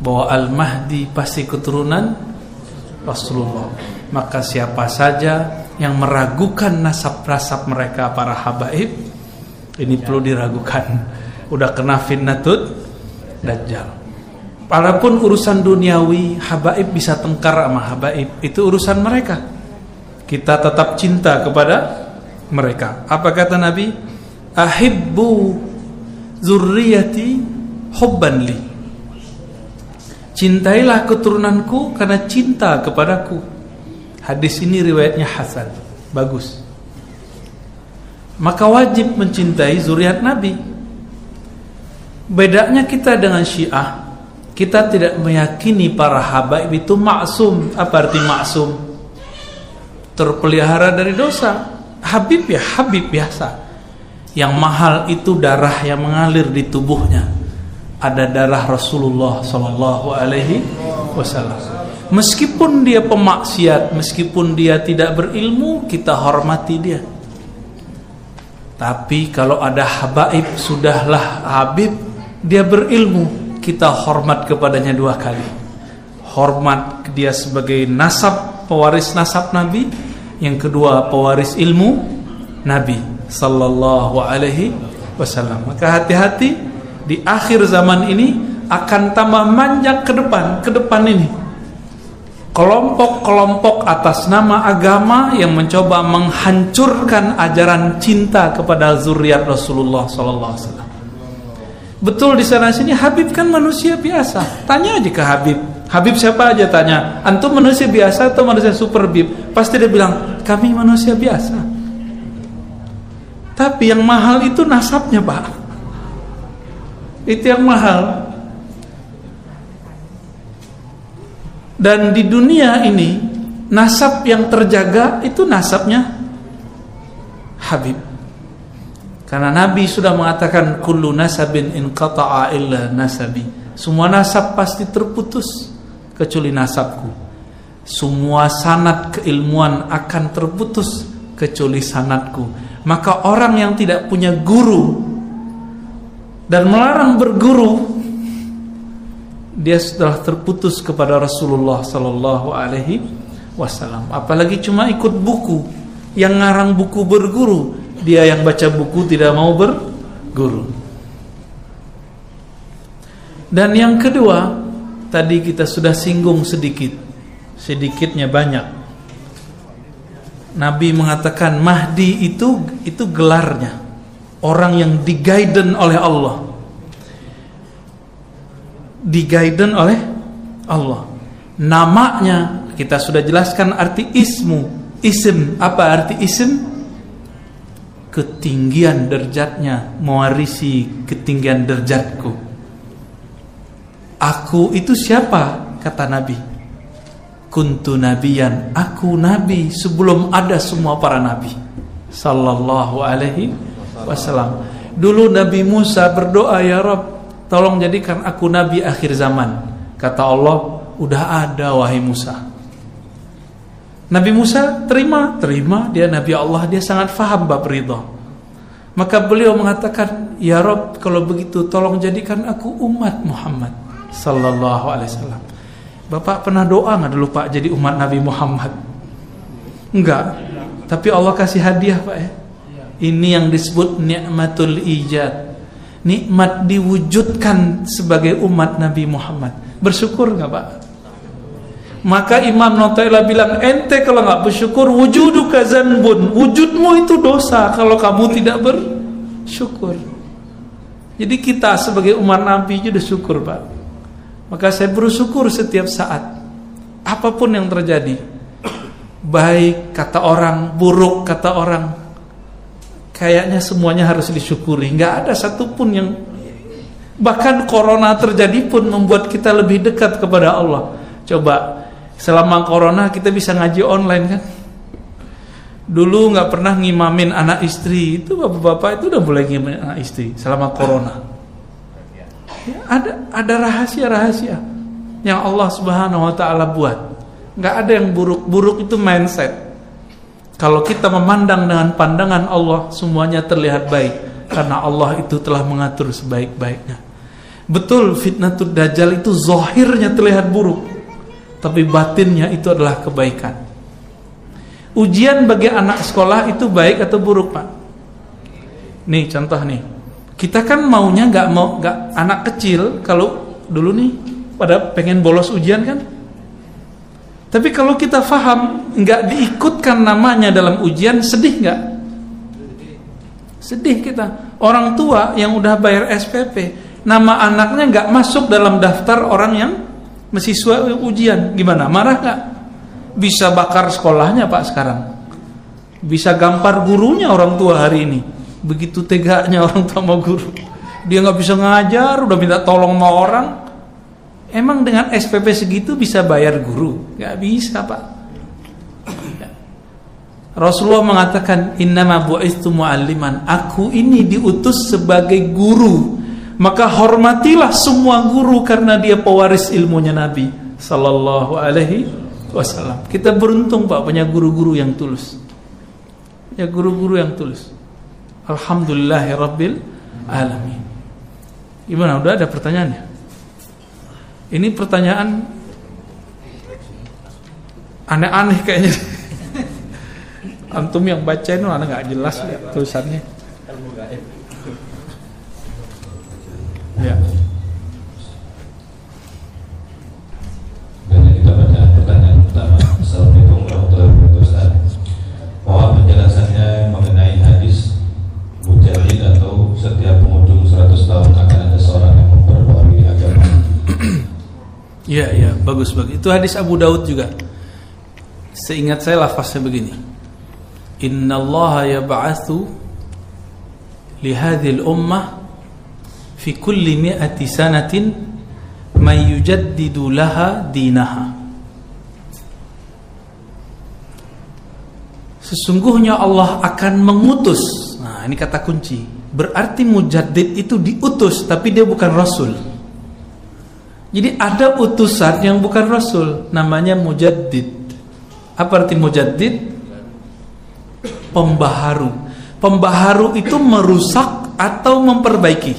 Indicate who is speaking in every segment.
Speaker 1: bahwa Al-Mahdi pasti keturunan Rasulullah. Maka siapa saja yang meragukan nasab-nasab mereka para habaib, ini perlu diragukan, udah kena fitnatut dajjal. Walaupun urusan duniawi, habaib bisa tengkar sama habaib, itu urusan mereka. Kita tetap cinta kepada mereka. Apa kata Nabi? Ahibbu zurriyati hubban li. Cintailah keturunanku karena cinta kepadaku. Hadis ini riwayatnya hasan, bagus. Maka wajib mencintai zuriat Nabi. Bedanya kita dengan Syiah, kita tidak meyakini para habaib itu maksum. Apa arti maksum? Terpelihara dari dosa. Habib ya habib biasa. Yang mahal itu darah yang mengalir di tubuhnya. Ada darah Rasulullah sallallahu alaihi wasallam. Meskipun dia pemaksiat, meskipun dia tidak berilmu, kita hormati dia. Tapi kalau ada habaib, sudahlah habib, dia berilmu, kita hormat kepadanya 2 kali. Hormat dia sebagai nasab, pewaris nasab Nabi. Yang kedua, pewaris ilmu Nabi sallallahu alaihi wasallam. Maka hati-hati, di akhir zaman ini akan tambah manjak ke depan ini. Kelompok-kelompok atas nama agama yang mencoba menghancurkan ajaran cinta kepada zuriat Rasulullah sallallahu alaihi wasallam. Betul di sana sini Habib kan manusia biasa. Tanya aja ke Habib. Habib siapa aja tanya, antum manusia biasa atau manusia super bib? Pasti dia bilang, kami manusia biasa. Tapi yang mahal itu nasabnya, Pak. Itu yang mahal. Dan di dunia ini nasab yang terjaga itu nasabnya Habib. Karena Nabi sudah mengatakan kullu nasabin inqata'a illa nasabi. Semua nasab pasti terputus kecuali nasabku. Semua sanad keilmuan akan terputus kecuali sanadku. Maka orang yang tidak punya guru dan melarang berguru, dia sudah terputus kepada Rasulullah sallallahu alaihi wasallam. Apalagi cuma ikut buku, yang ngarang buku berguru, dia yang baca buku tidak mau berguru. Dan yang kedua, tadi kita sudah singgung sedikitnya banyak. Nabi mengatakan Mahdi itu gelarnya, orang yang di-guiden oleh Allah. Di-guiden oleh Allah. Namanya kita sudah jelaskan arti isim. Apa arti isim? Ketinggian derajatnya, mewarisi ketinggian derajatku. Aku itu siapa? Kata Nabi, kuntu nabiyan, aku nabi sebelum ada semua para nabi sallallahu alaihi wasallam. Dulu Nabi Musa berdoa, ya Rabb, tolong jadikan aku nabi akhir zaman. Kata Allah, udah ada wahai Musa. Nabi Musa terima, dia Nabi Allah, dia sangat faham bab ridha. Maka beliau mengatakan, ya Rabb, kalau begitu tolong jadikan aku umat Muhammad sallallahu alaihi wasallam. Bapak pernah doa nggak dulu Pak jadi umat Nabi Muhammad? Enggak. Tapi Allah kasih hadiah Pak ya. Ini yang disebut nikmatul ijad. Nikmat diwujudkan sebagai umat Nabi Muhammad. Bersyukur nggak Pak? Maka Imam Nawawi bilang, ente kalau nggak bersyukur wujuduka zanbun, wujudmu itu dosa kalau kamu tidak bersyukur. Jadi kita sebagai umat Nabi sudah syukur Pak. Maka saya bersyukur setiap saat, apapun yang terjadi, baik kata orang, buruk kata orang, kayaknya semuanya harus disyukuri. Nggak ada satupun yang, bahkan corona terjadi pun membuat kita lebih dekat kepada Allah. Coba selama corona kita bisa ngaji online kan? Dulu nggak pernah ngimamin anak istri, itu bapak-bapak itu udah boleh ngimamin anak istri selama corona. Ya, ada rahasia-rahasia yang Allah Subhanahu wa taala buat. Nggak ada yang buruk itu mindset. Kalau kita memandang dengan pandangan Allah, semuanya terlihat baik karena Allah itu telah mengatur sebaik-baiknya. Betul, fitnatul dajjal itu zahirnya terlihat buruk, tapi batinnya itu adalah kebaikan. Ujian bagi anak sekolah itu baik atau buruk, Pak? Nih contoh nih, kita kan maunya nggak anak kecil kalau dulu nih pada pengen bolos ujian kan. Tapi kalau kita faham nggak diikutkan namanya dalam ujian, sedih nggak? Sedih kita. Orang tua yang udah bayar SPP, nama anaknya nggak masuk dalam daftar orang yang mahasiswa ujian, gimana? Marah nggak? Bisa bakar sekolahnya Pak sekarang, bisa gampar gurunya orang tua hari ini. Begitu teganya orang tua mau guru, dia nggak bisa ngajar, udah minta tolong sama orang. Emang dengan SPP segitu bisa bayar guru? Nggak bisa Pak. Rasulullah mengatakan, innama bu'istu mu'alliman, aku ini diutus sebagai guru, maka hormatilah semua guru karena dia pewaris ilmunya Nabi sallallahu alaihi wasallam. Kita beruntung Pak punya guru-guru yang tulus. Ya guru-guru yang tulus. Alhamdulillahirabbil alamin. Gimana, udah ada pertanyaannya? Ini pertanyaan aneh-aneh kayaknya. Antum yang baca itu anak nggak jelas ya tulisannya. Ya.
Speaker 2: Dan kita pada pertanyaan pertama. Assalamualaikum warahmatullahi wabarakatuh. Mohon penjelasannya mengenai hadis mujadid atau setiap penghujung 100 tahun akan ada seorang yang memperbarui agama.
Speaker 1: Iya, bagus. Itu hadis Abu Daud juga. Seingat saya lafaznya begini. Innallaha yab'atsu li hadhil ummah fi kulli mi'ati sanatin man yujaddidu laha dinaha. Sesungguhnya Allah akan mengutus. Nah, ini kata kunci. Berarti mujaddid itu diutus, tapi dia bukan rasul. Jadi ada utusan yang bukan rasul, namanya mujaddid. Apa arti mujaddid? Pembaharu. Pembaharu itu merusak atau memperbaiki,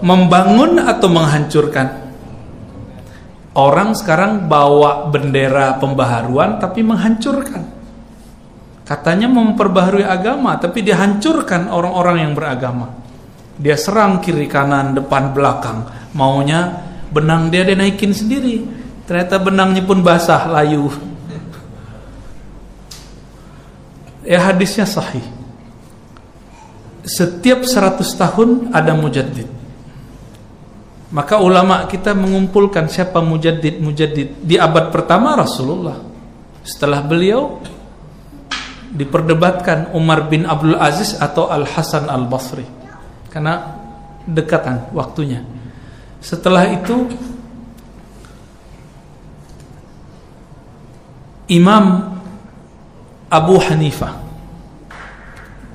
Speaker 1: membangun atau menghancurkan. Orang sekarang bawa bendera pembaharuan tapi menghancurkan. Katanya memperbaharui agama, tapi dia hancurkan orang-orang yang beragama. Dia serang kiri kanan, depan belakang. Maunya benang dia naikin sendiri. Ternyata benangnya pun basah, layu. Ya hadisnya sahih. Setiap 100 tahun ada mujaddid. Maka ulama kita mengumpulkan siapa mujaddid di abad pertama Rasulullah. Setelah beliau diperdebatkan Umar bin Abdul Aziz atau Al Hasan Al Basri, karena dekatan waktunya. Setelah itu Imam Abu Hanifah.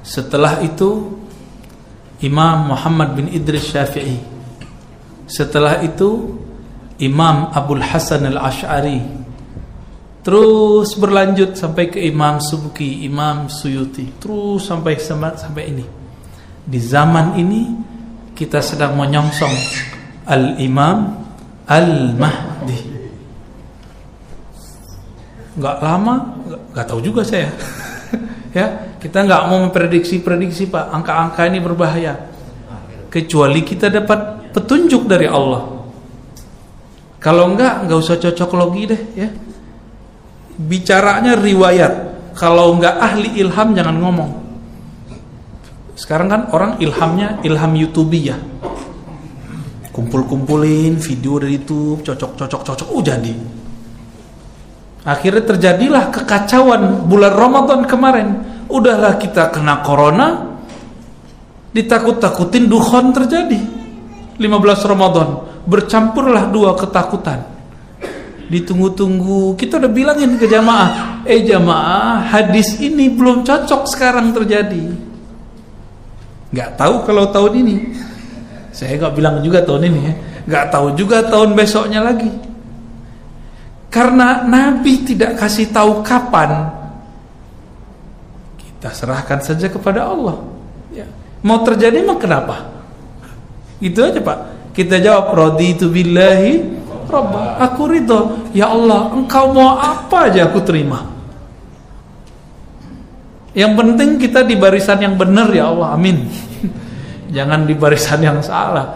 Speaker 1: Setelah itu Imam Muhammad bin Idris Syafi'i. Setelah itu Imam Abul Hasan Al-Asy'ari. Terus berlanjut sampai ke Imam Subki, Imam Suyuti. Terus sampai ini. Di zaman ini kita sedang menyongsong Al-Imam Al-Mahdi. Nggak lama, nggak tahu juga saya. Ya, kita nggak mau memprediksi Pak. Angka-angka ini berbahaya. Kecuali kita dapat petunjuk dari Allah. Kalau nggak usah cocok logi deh, ya. Bicaranya riwayat. Kalau nggak ahli ilham jangan ngomong. Sekarang kan orang ilhamnya ilham YouTubiyah. Kumpul-kumpulin video dari YouTube, cocok, jadi. Akhirnya terjadilah kekacauan bulan Ramadan kemarin. Udahlah kita kena corona, ditakut-takutin dukhon terjadi. 15 Ramadan bercampurlah dua ketakutan. Ditunggu-tunggu, kita udah bilangin ke jamaah, jamaah, hadis ini belum cocok sekarang terjadi. Nggak tahu kalau tahun ini. Saya nggak bilang juga tahun ini ya. Nggak tahu juga tahun besoknya lagi. Karena Nabi tidak kasih tahu kapan, kita serahkan saja kepada Allah. Ya. Mau terjadi mah kenapa? Itu aja Pak. Kita jawab raditu billahi rabba. Aku ridho, ya Allah, engkau mau apa aja aku terima. Yang penting kita di barisan yang benar ya Allah, amin. Jangan di barisan yang salah.